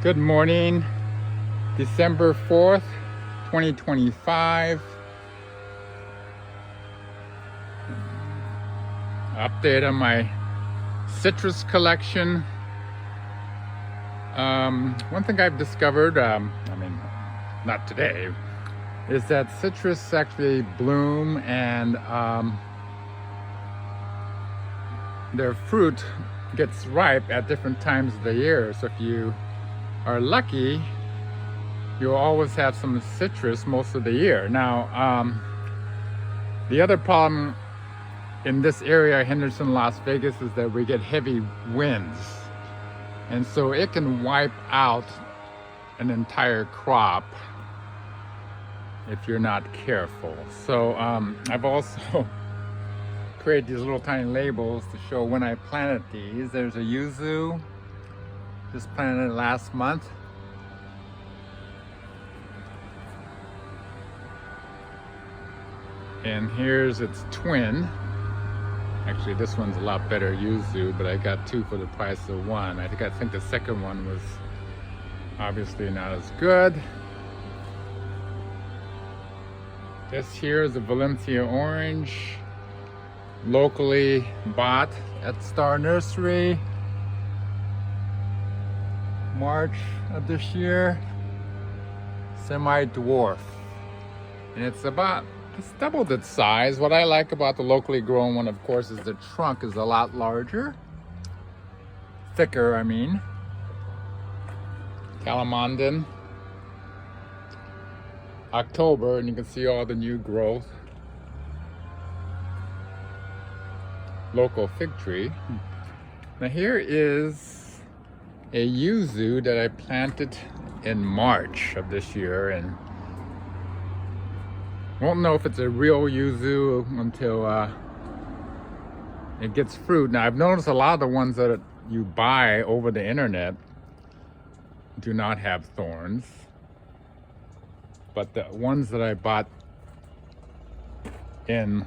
Good morning, December 4th, 2025. Update on my citrus collection. One thing I've discovered, not today, is that citrus actually bloom and their fruit gets ripe at different times of the year. So if you are lucky, you'll always have some citrus most of the year. Now, the other problem in this area, Henderson, Las Vegas, is that we get heavy winds. And so it can wipe out an entire crop if you're not careful. So I've also created these little tiny labels to show when I planted these. There's a yuzu, just planted it last month. And here's its twin. Actually, this one's a lot better yuzu, but I got two for the price of one. I think the second one was obviously not as good. This here is a Valencia orange, locally bought at Star Nursery, March of this year. Semi-dwarf, and it's doubled its size. What I like about the locally grown one, of course, is the trunk is a lot larger, thicker, I mean. Calamandan, October, and you can see all the new growth. Local fig tree. Now here is a yuzu that I planted in March of this year, and won't know if it's a real yuzu until it gets fruit. Now I've noticed a lot of the ones that you buy over the internet do not have thorns, but the ones that I bought in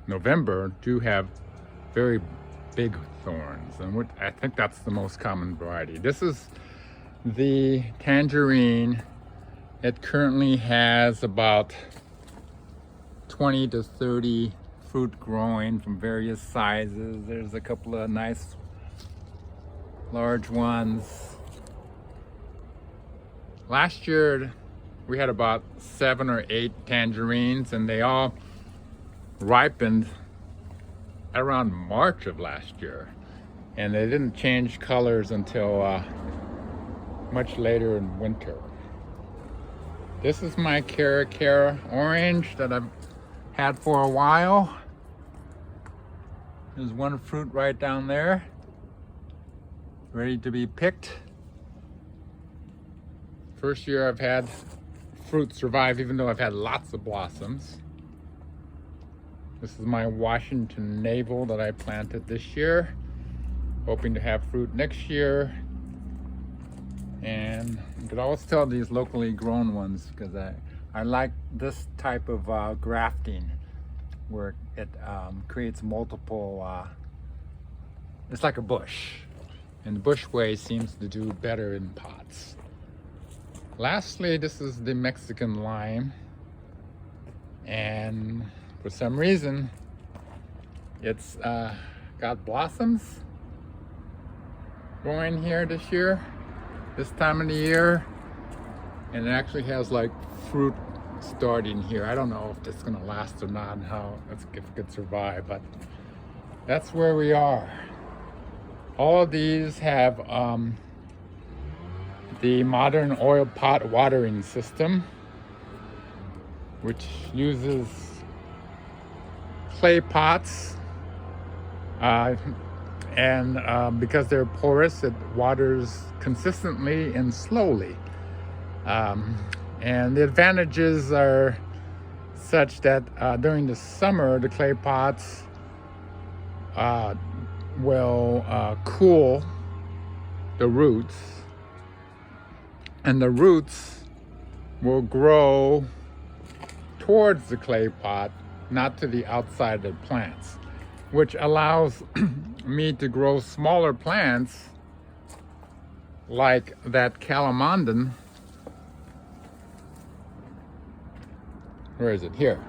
November do have very big thorns, and I think that's the most common variety. This is the tangerine. It currently has about 20 to 30 fruit growing from various sizes. There's a couple of nice large ones. Last year we had about 7 or 8 tangerines, and they all ripened around March of last year, and they didn't change colors until much later in winter. This is my Cara orange that I've had for a while. There's one fruit right down there, ready to be picked. First year I've had fruit survive, even though I've had lots of blossoms. This is my Washington navel that I planted this year, hoping to have fruit next year. And you could always tell these locally grown ones because I like this type of grafting where it creates multiple, it's like a bush. And the bush way seems to do better in pots. Lastly, this is the Mexican lime. And for some reason, it's got blossoms growing here this year, this time of the year. And it actually has like fruit starting here. I don't know if it's gonna last or not, and if it could survive, but that's where we are. All of these have the modern oil pot watering system, which uses clay pots, and because they're porous, it waters consistently and slowly. And the advantages are such that during the summer, the clay pots will cool the roots, and the roots will grow towards the clay pot, not to the outside of the plants, which allows me to grow smaller plants like that calamondin. Where is it? Here.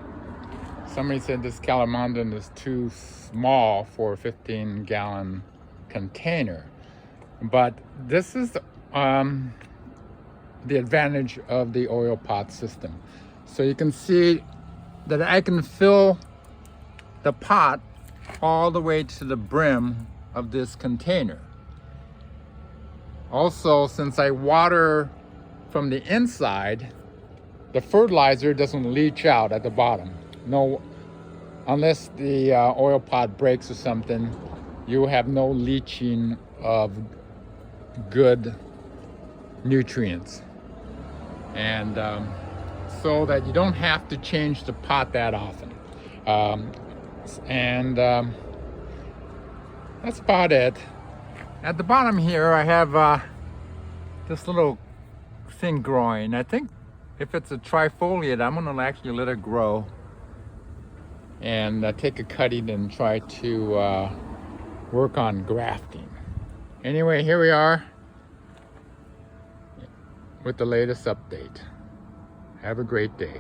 Somebody said this calamondin is too small for a 15-gallon container. But this is the advantage of the oil pot system. So you can see that I can fill the pot all the way to the brim of this container. Also, since I water from the inside, the fertilizer doesn't leach out at the bottom. No, unless the oil pot breaks or something, you have no leaching of good nutrients. And so that you don't have to change the pot that often. That's about it. At the bottom here, I have this little thing growing. I think if it's a trifoliate, I'm gonna actually let it grow and take a cutting and try to work on grafting. Anyway, here we are with the latest update. Have a great day.